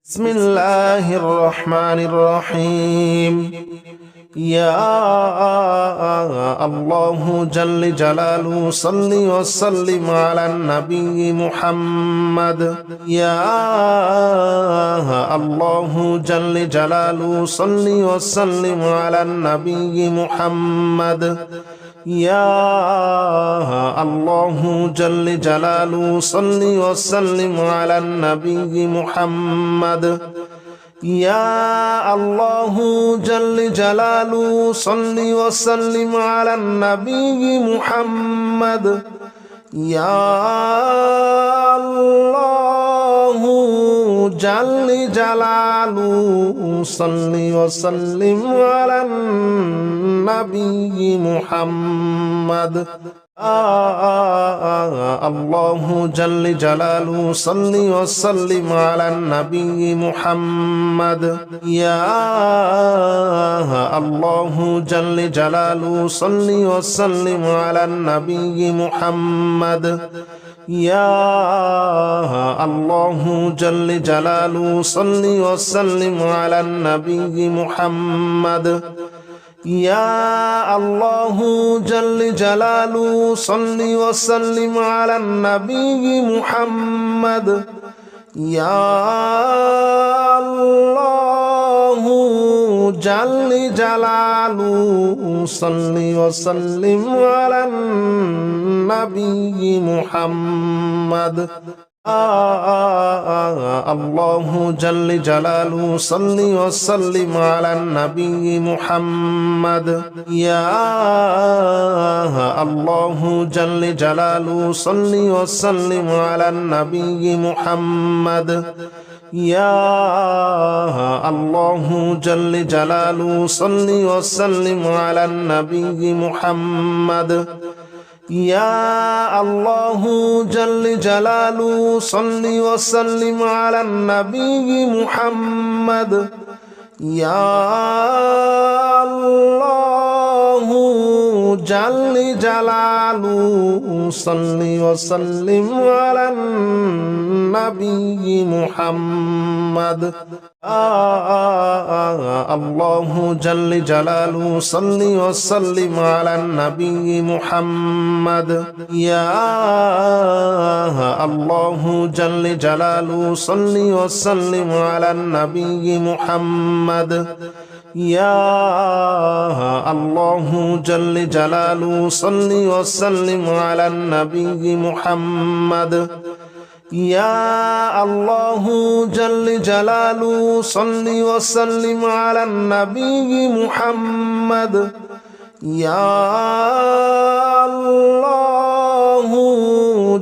بسم الله الرحمن الرحيم. يا الله جل جلاله صل وسلم على النبي محمد. يا الله جل جلاله صل وسلم على النبي محمد. يا الله جل جلاله صل وسلم على النبي محمد. يا الله جل جلاله صل وسلم على النبي محمد. يا الله جل جلاله صل وسلم على النبي محمد. الله جل جلاله صل وسلم على النبي محمد. يا الله جل جلاله صل وسلم على النبي محمد. يا الله جل جلاله صل وسلم على النبي محمد. يا الله جل جلاله صل وسلم على النبي محمد. يا الله جل جلاله صل وسلم على النبي محمد. الله جل جلاله صل وسلم على النبي محمد. يا الله جل جلاله صل وسلم على النبي محمد. يا الله جل جلاله صل وسلم على النبي محمد. يا الله جل جلاله صل وسلم على النبي محمد. يا الله جل جلاله صل وسلم على النبي محمد. الله جل جلاله صل وسلم على النبي محمد. يا الله جل جلاله صل وسلم على النبي محمد. يا الله جل جلاله صل وسلم على النبي محمد. يا الله جل جلاله صل وسلم على النبي محمد. يا الله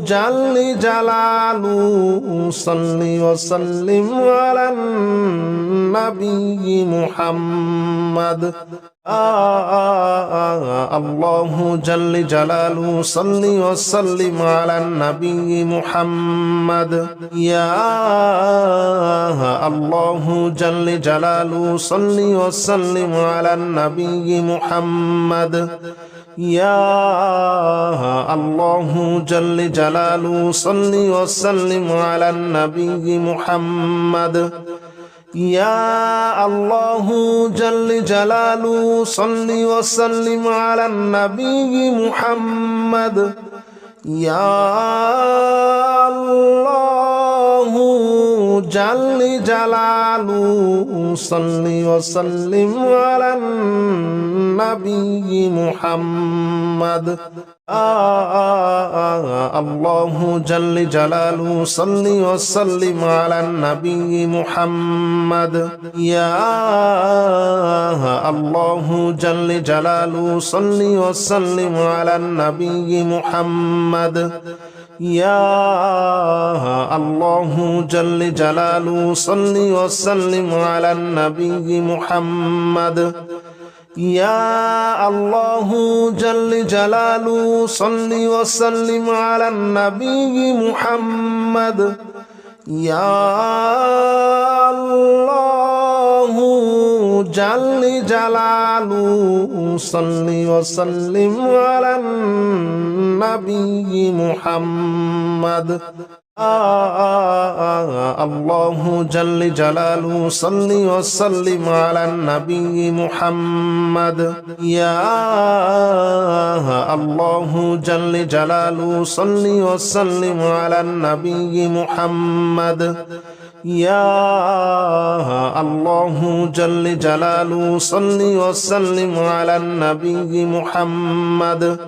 جل جلاله صل وسلم على النبي محمد. الله جل جلاله صل وسلم على النبي محمد. يا الله جل جلاله صل وسلم على النبي محمد. يا الله جل جلاله صل وسلم على النبي محمد. يا الله جل جلاله صل وسلم على النبي محمد. يا الله جل جلاله صل وسلم على النبي محمد. الله جل جلاله صل وسلم على النبي محمد. يا الله جل جلاله صل وسلم على النبي محمد. يا الله جل جلاله صل وسلم على النبي محمد. يا الله جل جلاله صل وسلم على النبي محمد. يا الله جل جلاله صل وسلم على النبي محمد. الله جل جلاله صل وسلم على النبي محمد يا الله جل جلاله صل وسلم على النبي محمد يا الله جل جلاله صل وسلم على النبي محمد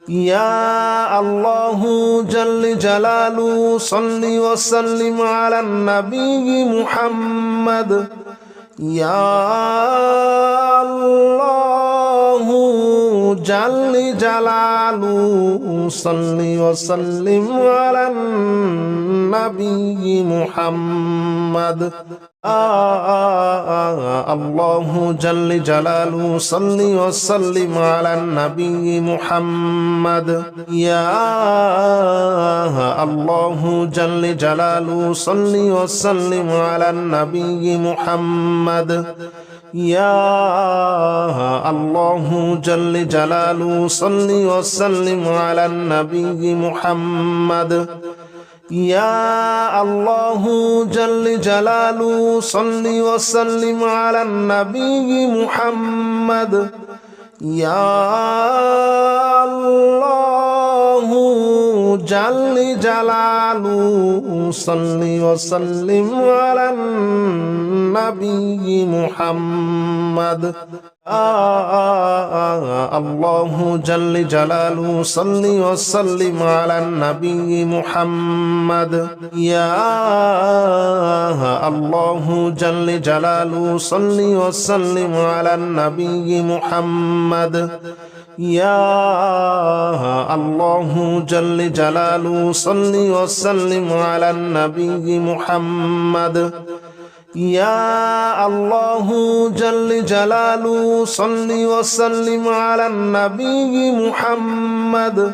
يا الله جل جلاله صل وسلم على النبي محمد يا الله جل جلاله صل وسلم على النبي محمد الله جل جلاله صل وسلم على النبي محمد يا الله جل جلاله صل وسلم على النبي محمد يا الله جل جلاله صل وسلم على النبي محمد يا الله جل جلاله صل وسلم على النبي محمد يا الله جل جلاله صل وسلم على النبي محمد الله جل جلاله صل وسلم على النبي محمد يا الله جل جلاله صل وسلم على النبي محمد يا الله جل جلاله صل وسلم على النبي محمد يا الله جل جلاله صل وسلم على النبي محمد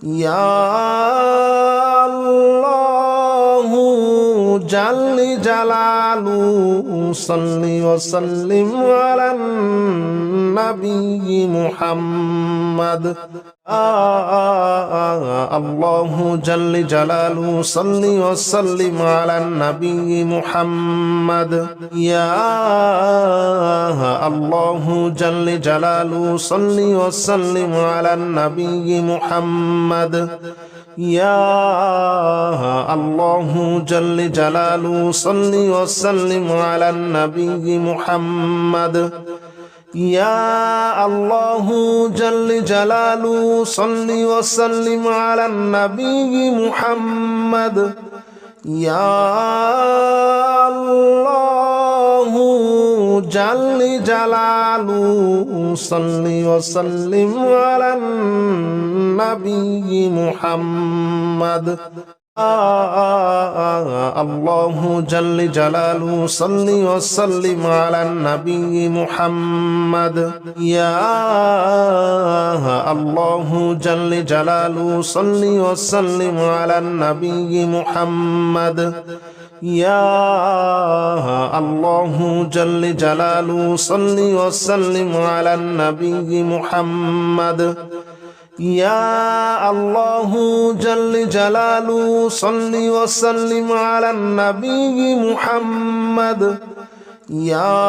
يا الله جل جلاله صل وسلم على النبي محمد الله جل جلاله صل وسلم على النبي محمد يا الله جل جلاله صل وسلم على النبي محمد يا الله جل جلاله صل وسلم على النبي محمد يا الله جل جلاله صل وسلم على النبي محمد يا الله جل جلاله صل وسلم على النبي محمد الله جل جلاله صل وسلم على النبي محمد يا الله جل جلاله صل وسلم على النبي محمد يا الله جل جلاله صل وسلم على النبي محمد يا الله جل جلاله صل وسلم على النبي محمد يا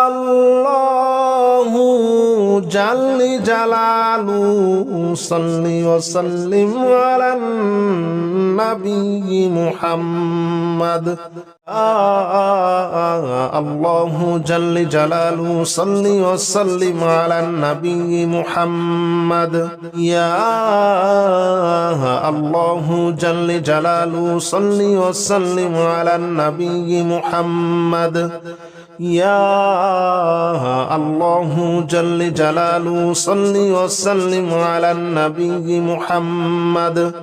الله جل جلاله صل وسلم على النبي محمد الله جل جلاله صل وسلم على النبي محمد يا الله جل جلاله صل وسلم على النبي محمد يا الله جل جلاله صل وسلم على النبي محمد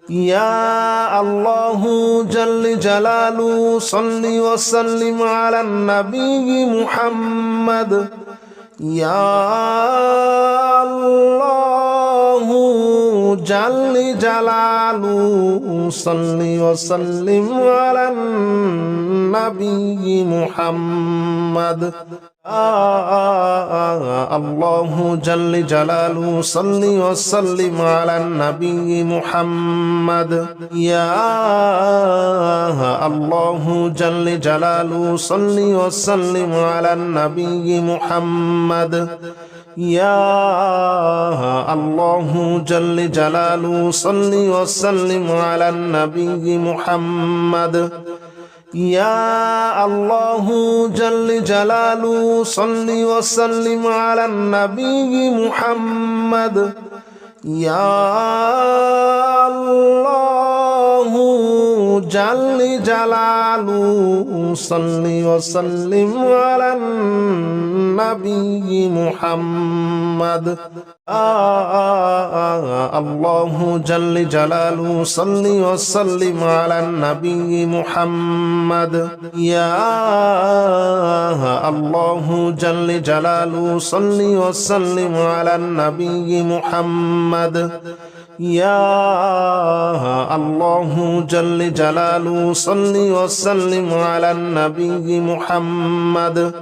يا الله جل جلاله صل وسلم على النبي محمد يا الله جل جلاله صل وسلم على النبي محمد الله جل جلاله صل وسلم على النبي محمد يا الله جل جلاله صل وسلم على النبي محمد يا الله جل جلاله صل وسلم على النبي محمد يا الله جل جلاله صل وسلم على النبي محمد يا الله جل جلاله صل وسلم على النبي محمد الله جل جلاله صل وسلم على النبي محمد يا الله جل جلاله صل وسلم على النبي محمد يا الله جل جلاله صل وسلم على النبي محمد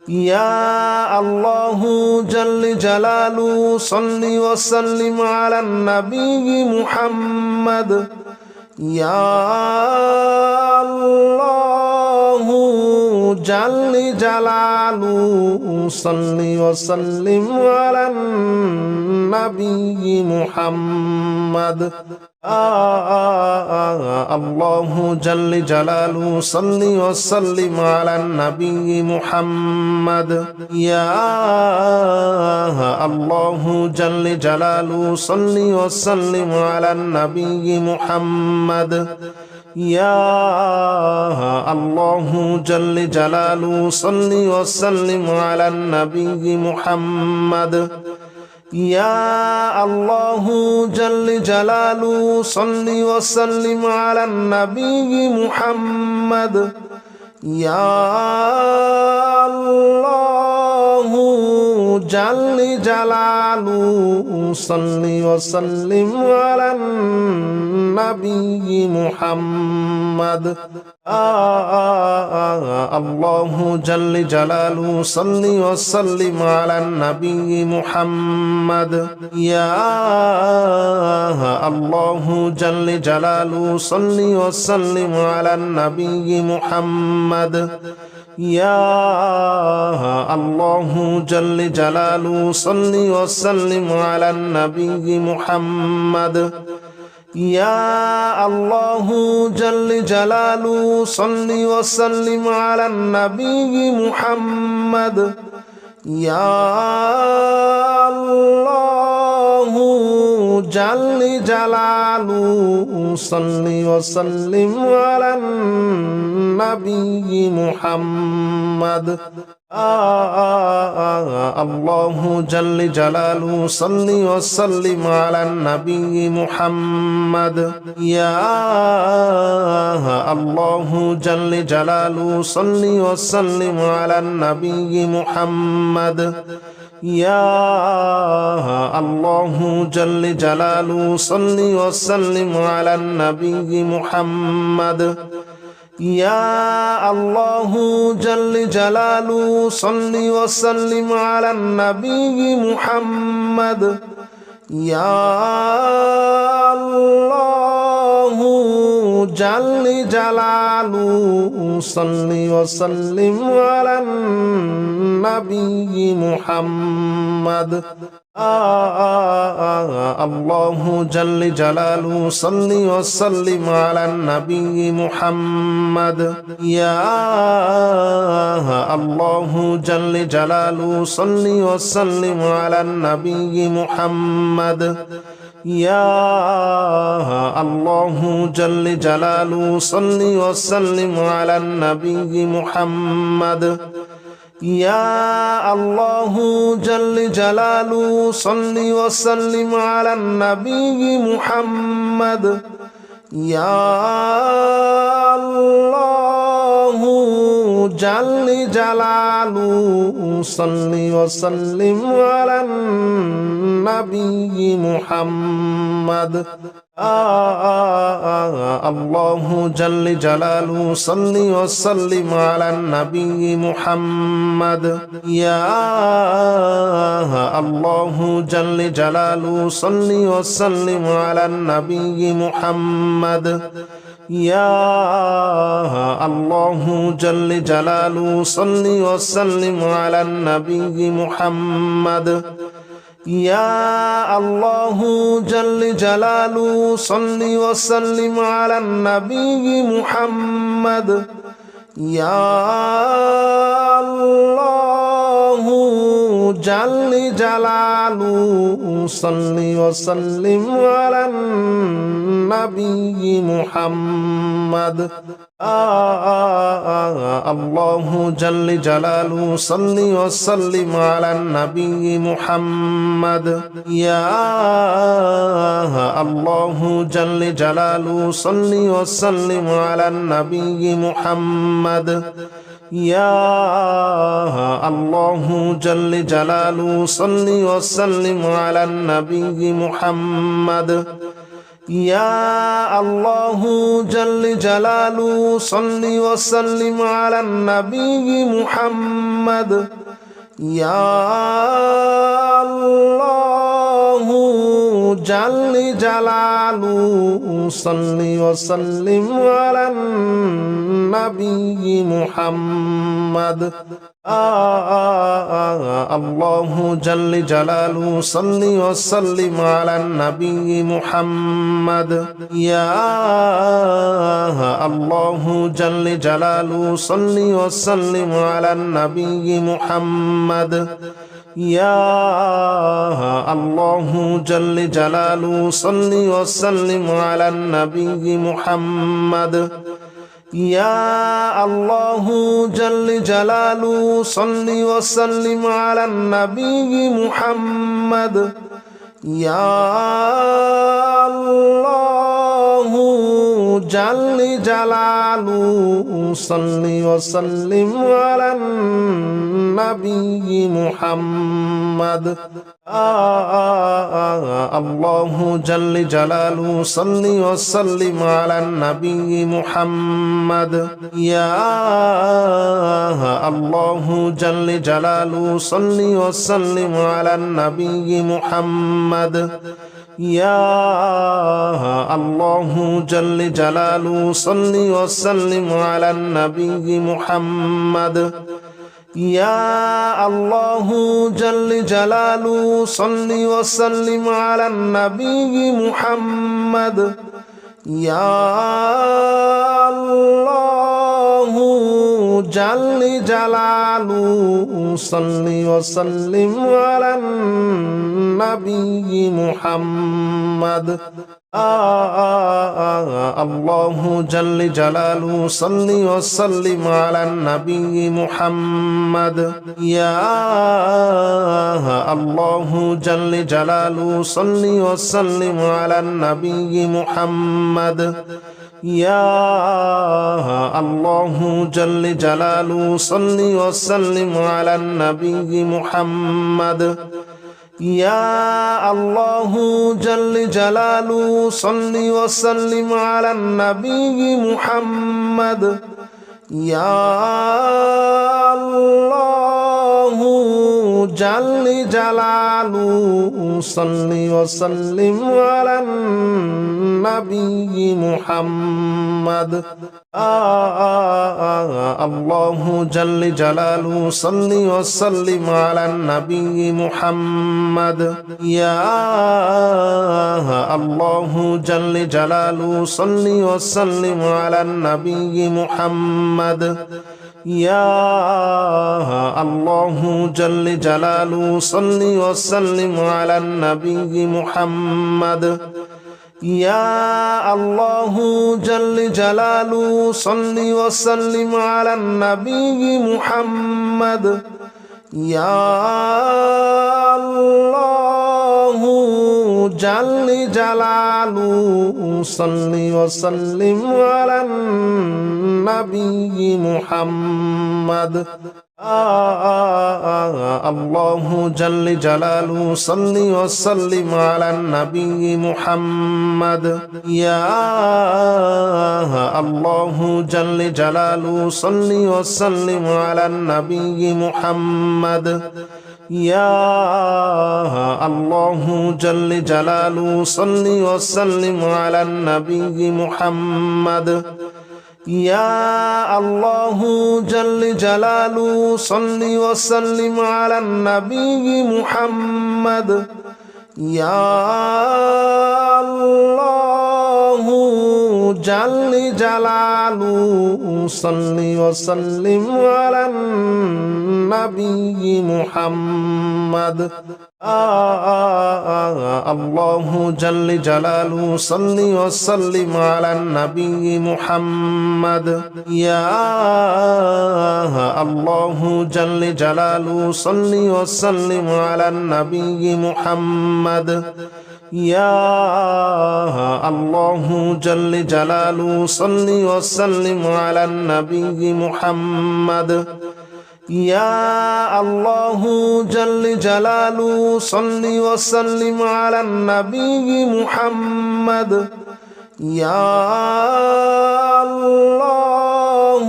يا الله جل جلاله صل وسلم على النبي محمد يا الله جل جلاله صل وسلم على النبي محمد الله جل جلاله صل وسلم على النبي محمد يا الله جل جلاله صل وسلم على النبي محمد يا الله جل جلاله صل وسلم على النبي محمد يا الله جل جلاله صل وسلم على النبي محمد يا الله جل جلاله صل وسلم على النبي محمد الله جل جلاله صل وسلم على النبي محمد يا الله جل جلاله صل وسلم على النبي محمد يا الله جل جلاله صل وسلم على النبي محمد يا الله جل جلاله صل وسلم على النبي محمد يا الله جل جلاله صل وسلم على النبي محمد الله جل جلاله صل وسلم على النبي محمد يا الله جل جلاله صل وسلم على النبي محمد يا الله جل جلاله صل وسلم على النبي محمد يا الله جل جلاله صل وسلم على النبي محمد يا الله جل جلاله صل وسلم على النبي محمد الله جل جلاله صل وسلم على النبي محمد يا الله جل جلاله صل وسلم على النبي محمد يا الله جل جلاله صل وسلم على النبي محمد يا الله جل جلاله صل وسلم على النبي محمد يا الله جل جلاله صل وسلم على النبي محمد الله جل جلاله صل وسلم على النبي محمد يا الله جل جلاله صل وسلم على النبي محمد يا الله جل جلاله صل وسلم على النبي محمد يا الله جل جلاله صل وسلم على النبي محمد يا الله جل جلاله صل وسلم على النبي محمد الله جل جلاله صل وسلم على النبي محمد يا الله جل جلاله صل وسلم على النبي محمد يا الله جل جلاله صل وسلم على النبي محمد يا الله جل جلاله صل وسلم على النبي محمد يا الله جل جلاله صل وسلم على النبي محمد الله جل جلاله صل وسلم على النبي محمد يا الله جل جلاله صل وسلم على النبي محمد يا الله جل جلاله صل وسلم على النبي محمد يا الله جل جلاله صل وسلم على النبي محمد يا الله جل جلاله صل وسلم على النبي محمد الله جل جلاله صل وسلم على النبي محمد يا الله جل جلاله صل وسلم على النبي محمد يا الله جل جلاله صل وسلم على النبي محمد يا الله جل جلاله صل وسلم على النبي محمد يا الله جل جلاله صل وسلم على النبي محمد الله جل جلاله صل وسلم على النبي محمد يا الله جل جلاله صل وسلم على النبي محمد يا الله جل جلاله صل وسلم على النبي محمد يا الله جل جلاله صل وسلم على النبي محمد يا الله جل جلاله صل وسلم على النبي محمد الله جل جلاله صل وسلم على النبي محمد يا الله جل جلاله صل وسلم على النبي محمد يا الله جل جلاله صل وسلم على النبي محمد يا الله جل جلاله صل وسلم على النبي محمد يا الله جل جلاله صل وسلم على النبي محمد الله جل جلاله صل وسلم على النبي محمد يا الله جل جلاله صل وسلم على النبي محمد يا الله جل جلاله صل وسلم على النبي محمد يا الله جل جلاله صل وسلم على النبي محمد يا الله جل جلاله صل وسلم على النبي محمد الله جل جلاله صل وسلم على النبي محمد يا الله جل جلاله صل وسلم على النبي محمد يا الله جل جلاله صل وسلم على النبي محمد يا الله جل جلاله صل وسلم على النبي محمد يا الله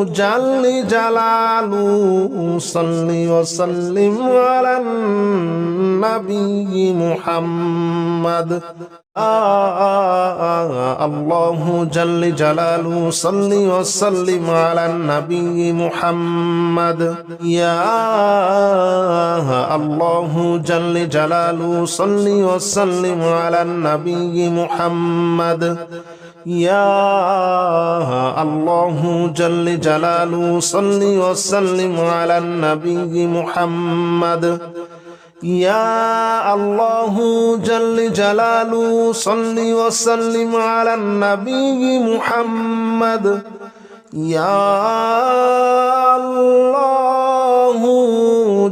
جل جلاله صل وسلم على النبي محمد الله جل جلاله صل وسلم على النبي محمد يا الله جل جلاله صل وسلم على النبي محمد يا الله جل جلاله صل وسلم على النبي محمد يا الله جل جلاله صل وسلم على النبي محمد يا الله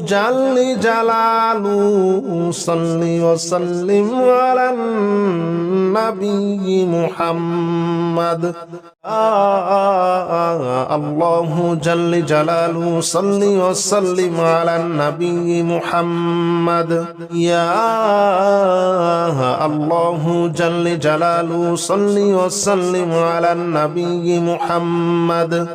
جل جلاله صل وسلم على النبي محمد الله جل جلاله صل وسلم على النبي محمد يا الله جل جلاله صل وسلم على النبي محمد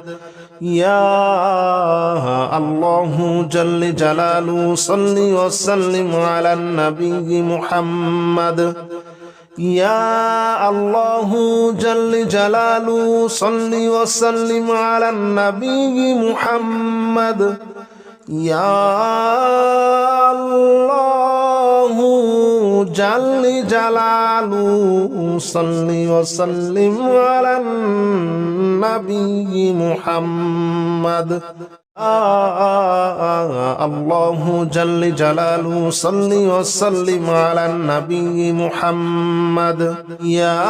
يا الله جل جلاله صل وسلم على النبي محمد يا الله جل جلاله صل وسلم على النبي محمد يا الله جل جلاله صل وسلم على النبي محمد الله جل جلاله صل وسلم على النبي محمد يا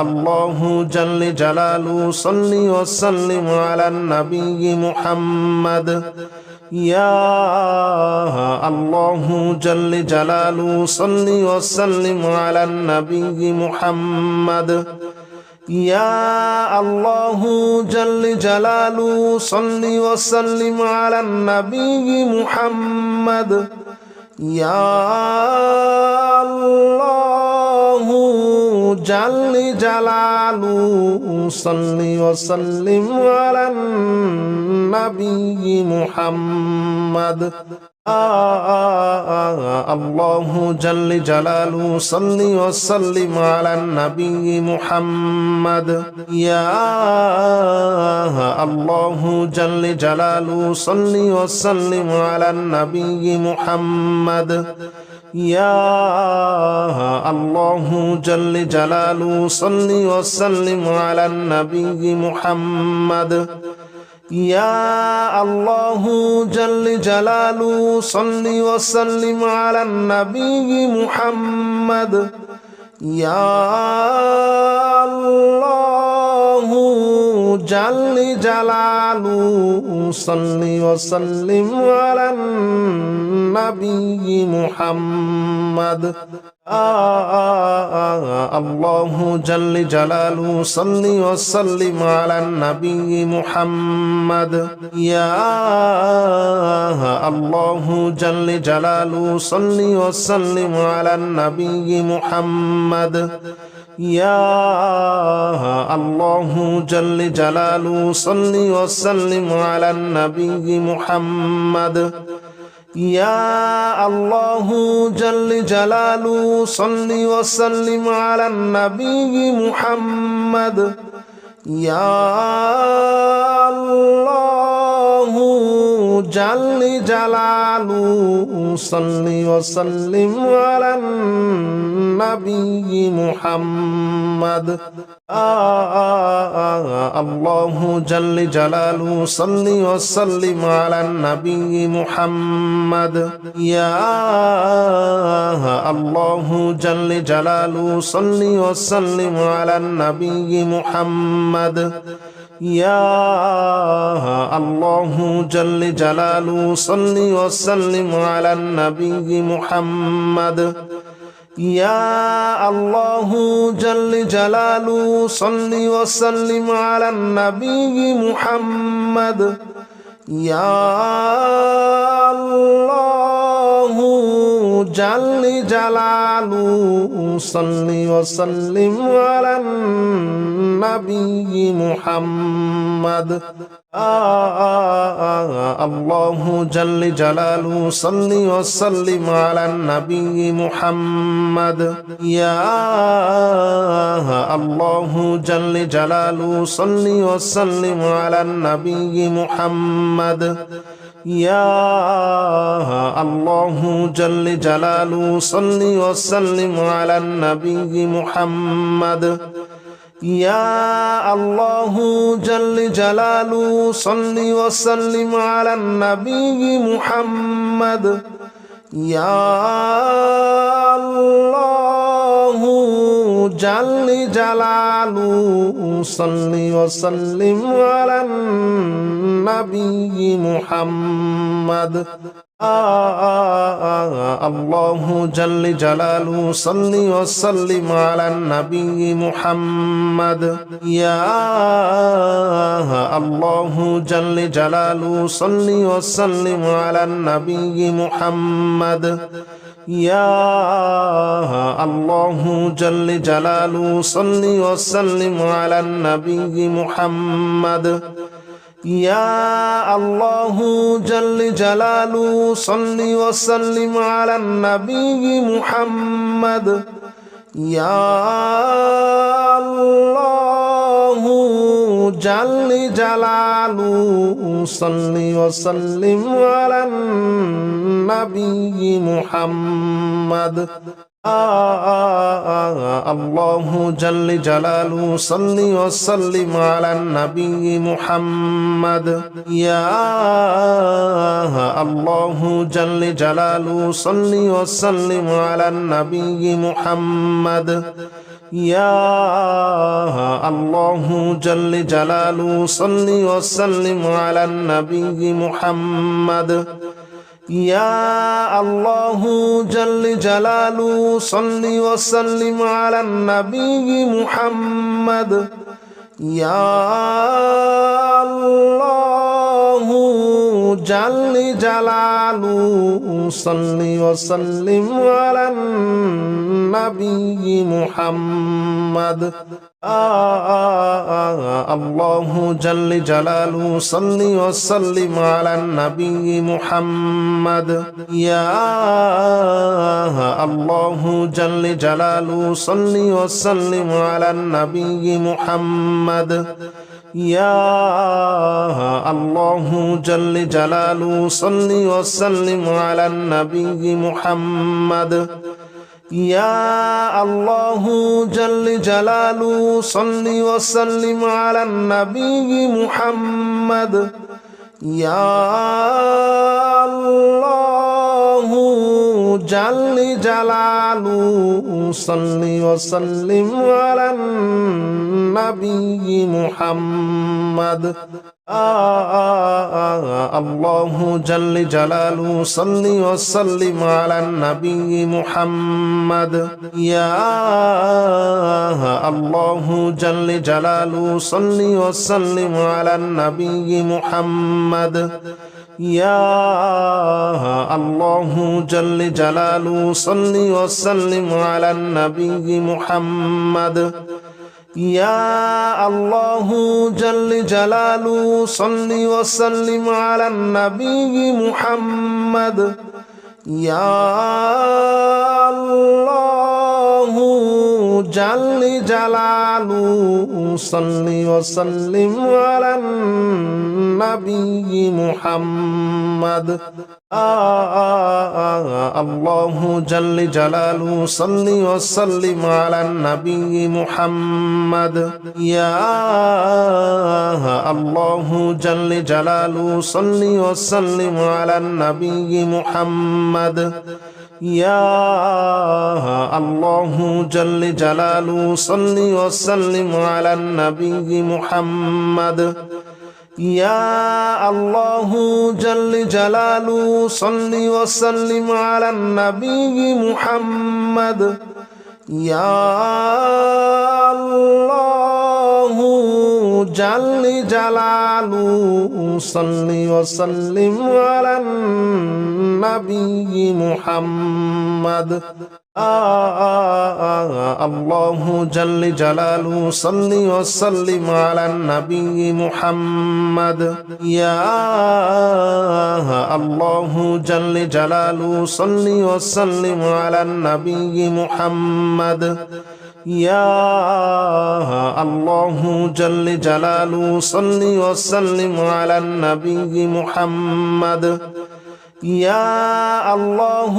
الله جل جلاله صل وسلم على النبي محمد يا الله جل جلاله صل وسلم على النبي محمد يا الله جل جلاله صل وسلم على النبي محمد يا الله جل جلاله صل وسلم على النبي محمد الله جل جلاله صل وسلم على النبي محمد يا الله جل جلاله صل وسلم على النبي محمد يا الله جل جلاله صل وسلم على النبي محمد يا الله جل جلاله صل وسلم على النبي محمد يا الله جل جلاله صل وسلم على النبي محمد الله جل جلاله صل وسلم على النبي محمد يا الله جل جلاله صل وسلم على النبي محمد يا الله جل جلاله صل وسلم على النبي محمد يا الله جل جلاله صل وسلم على النبي محمد يا الله جل جلاله صل وسلم على النبي محمد الله جل جلاله صل وسلم على النبي محمد يا الله جل جلاله صل وسلم على النبي محمد يا الله جل جلاله صل وسلم على النبي محمد يا الله جل جلاله صل وسلم على النبي محمد يا الله جل جلاله صل وسلم على النبي محمد الله جل جلاله صل وسلم على النبي محمد يا الله جل جلاله صل وسلم على النبي محمد يا الله جل جلاله صل وسلم على النبي محمد يا الله جل جلاله صل وسلم على النبي محمد يا الله جل جلاله صل وسلم على النبي محمد الله جل جلاله صل وسلم على النبي محمد يا الله جل جلاله صل وسلم على النبي محمد يا الله جل جلاله صل وسلم على النبي محمد يا الله جل جلاله صل وسلم على النبي محمد يا الله جل جلاله صل وسلم على النبي محمد الله جل جلاله صل وسلم على النبي محمد يا الله جل جلاله صل وسلم على النبي محمد يا الله جل جلاله صل وسلم على النبي محمد يا الله جل جلاله صل وسلم على النبي محمد يا الله جل جلاله صل وسلم على النبي محمد الله جل جلاله صل وسلم على النبي محمد يا الله جل جلاله صل وسلم على النبي محمد يا الله جل جلاله صل وسلم على النبي محمد يا الله جل جلاله صل وسلم على النبي محمد يا الله جل جلاله صل وسلم على النبي محمد الله جل جلاله صل وسلم على النبي محمد يا الله جل جلاله صل وسلم على النبي محمد يا الله جل جلاله صل وسلم على النبي محمد يا الله جل جلاله صل وسلم على النبي محمد يا الله جل جلاله صل وسلم على النبي محمد الله جل جلاله صل وسلم على النبي محمد يا الله جل جلاله صل وسلم على النبي محمد يا الله جل جلاله صل وسلم على النبي محمد يا الله جل جلاله صل وسلم على النبي محمد يا الله جل جلاله صل وسلم على النبي محمد الله جل جلاله صل وسلم على النبي محمد يا الله جل جلاله صل وسلم على النبي محمد يا الله جل جلاله صل وسلم على النبي محمد يا الله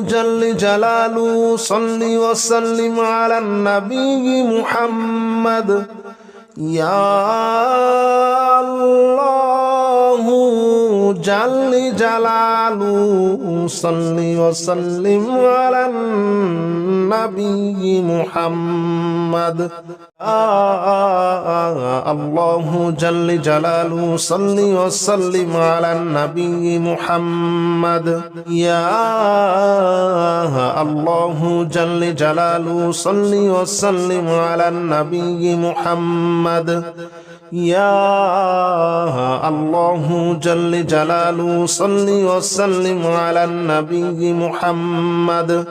جل جلاله صل وسلم على النبي محمد يا الله جل جلاله صل وسلم على النبي محمد الله جل جلاله صل وسلم على النبي محمد يا الله جل جلاله صل وسلم على النبي محمد يا الله جل جلاله صل وسلم على النبي محمد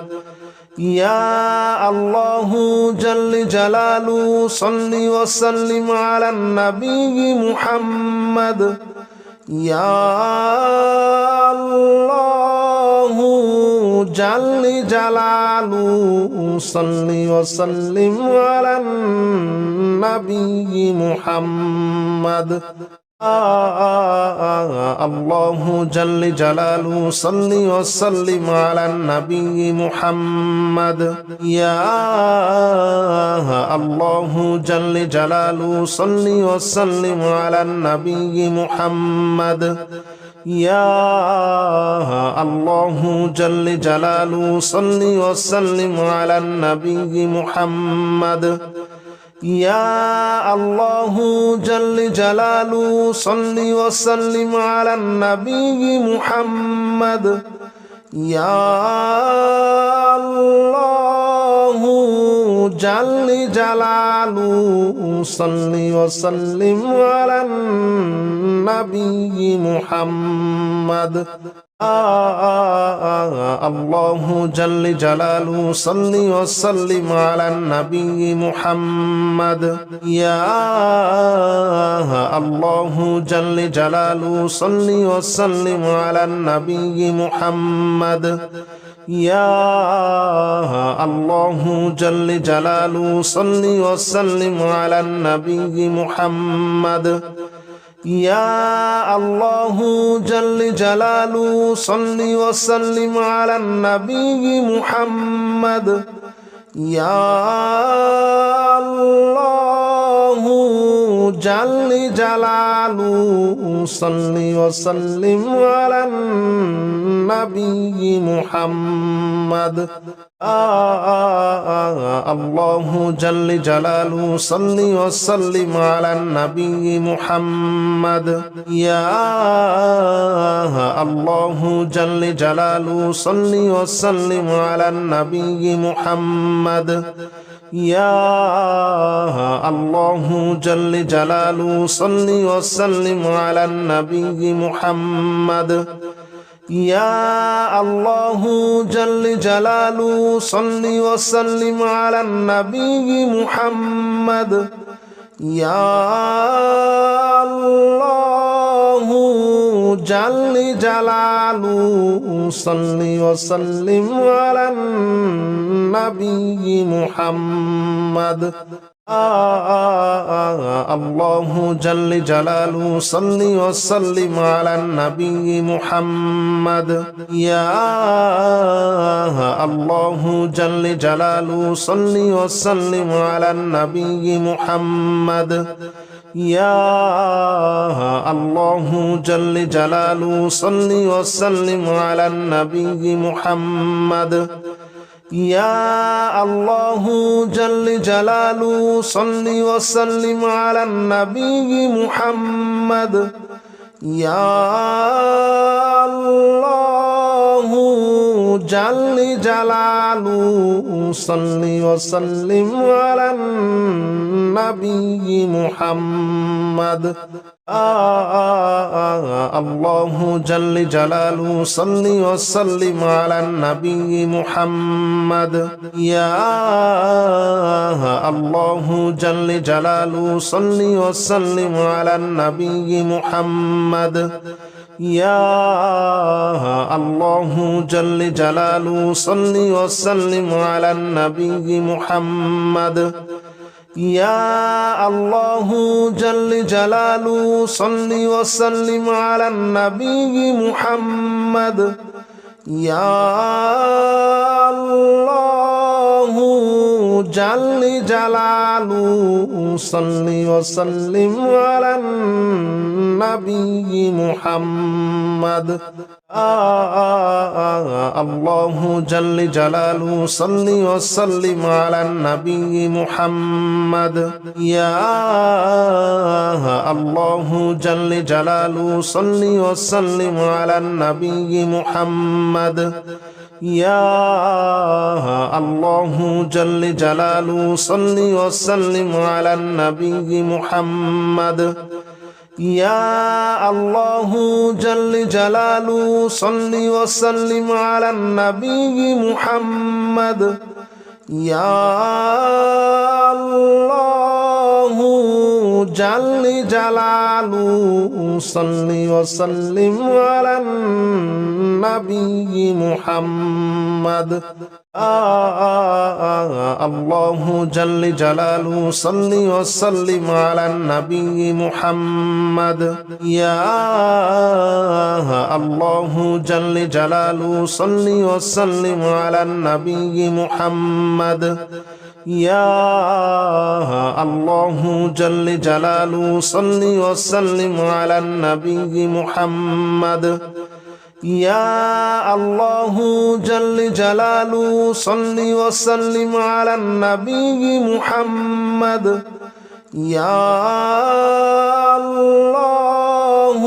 يا الله جل جلاله صل وسلم على النبي محمد يا الله جل جلاله صل وسلم على النبي محمد الله جل جلاله صل وسلم على النبي محمد يا الله جل جلاله صل وسلم على النبي محمد يا الله جل جلاله صل وسلم على النبي محمد يا الله جل جلاله صل وسلم على النبي محمد يا الله جل جلاله صل وسلم على النبي محمد الله جل جلاله صل وسلم على النبي محمد يا الله جل جلاله صل وسلم على النبي محمد يا الله جل جلاله صل وسلم على النبي محمد يا الله جل جلاله صل وسلم على النبي محمد يا الله جل جلاله صل وسلم على النبي محمد الله جل جلاله صل وسلم على النبي محمد يا الله جل جلاله صل وسلم على النبي محمد يا الله جل جلاله صل وسلم على النبي محمد يا الله جل جلاله صل وسلم على النبي محمد يا الله جل جلاله صل وسلم على النبي محمد الله جل جلاله صل وسلم على النبي محمد يا الله جل جلاله صل وسلم على النبي محمد يا الله جل جلاله صل وسلم على النبي محمد يا الله جل جلاله صل وسلم على النبي محمد يا الله جل جلاله صل وسلم على النبي محمد الله جل جلاله صل وسلم على النبي محمد يا الله جل جلاله صل وسلم على النبي محمد يا الله جل جلاله صل وسلم على النبي محمد يا الله جل جلاله صل وسلم على النبي محمد يا الله جل جلاله صل وسلم على النبي محمد الله جل جلاله صل وسلم على النبي محمد يا الله جل جلاله صل وسلم على النبي محمد يا الله جل جلاله صل وسلم على النبي محمد يا الله جل جلاله صل وسلم على النبي محمد يا الله جل جلاله صل وسلم على النبي محمد الله جل جلاله صل وسلم على النبي محمد يا الله جل جلاله صل وسلم على النبي محمد يا الله جل جلاله صل وسلم على النبي محمد يا الله جل جلاله صل وسلم على النبي محمد يا الله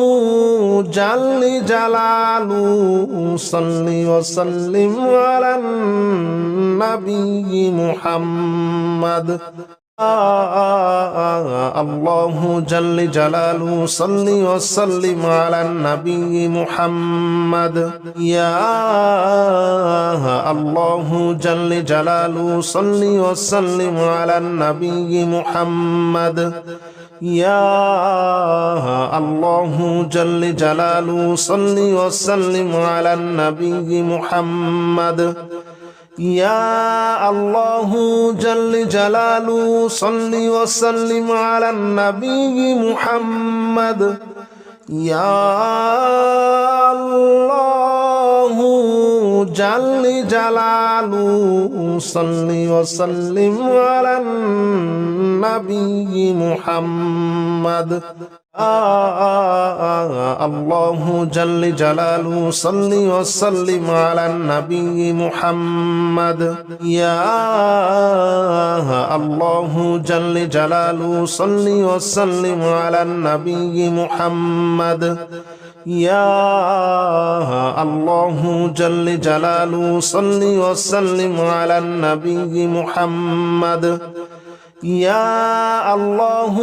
جل جلاله صل وسلم على النبي محمد الله جل جلاله صل وسلم على النبي محمد يا الله جل جلاله صل وسلم على النبي محمد يا الله جل جلاله صل وسلم على النبي محمد يا الله جل جلاله صل وسلم على النبي محمد يا الله جل جلاله صل وسلم على النبي محمد الله جل جلاله صل وسلم على النبي محمد يا الله جل جلاله صل وسلم على النبي محمد يا الله جل جلاله صل وسلم على النبي محمد يا الله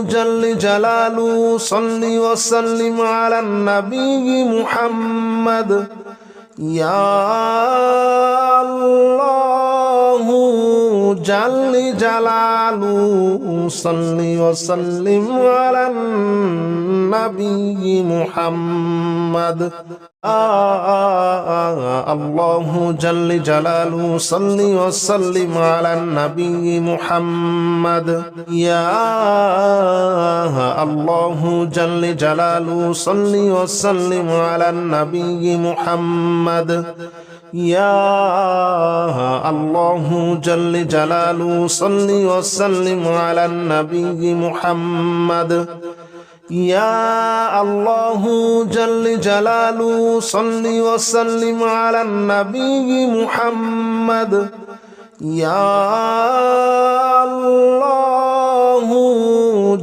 جل جلاله صل وسلم على النبي محمد يا الله جل جلاله صل وسلم على النبي محمد الله جل جلاله صل وسلم على النبي محمد يا الله جل جلاله صل وسلم على النبي محمد يا الله جل جلاله صل وسلم على النبي محمد يا الله جل جلاله صل وسلم على النبي محمد يا الله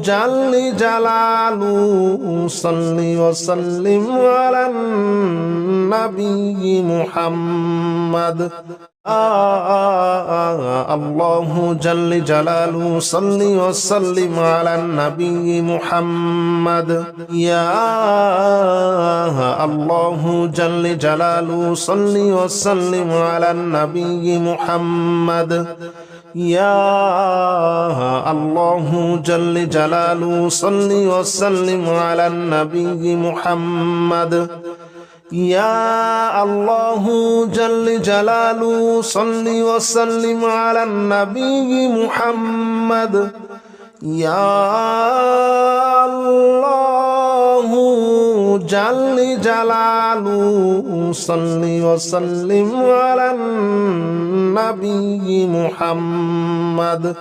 جل جلاله صل وسلم على النبي محمد الله جل جلاله صل وسلم على النبي محمد يا الله جل جلاله صل وسلم على النبي محمد يا الله جل جلاله صل وسلم على النبي محمد يا الله جل جلاله صل وسلم على النبي محمد يا الله جل جلاله صل وسلم على النبي محمد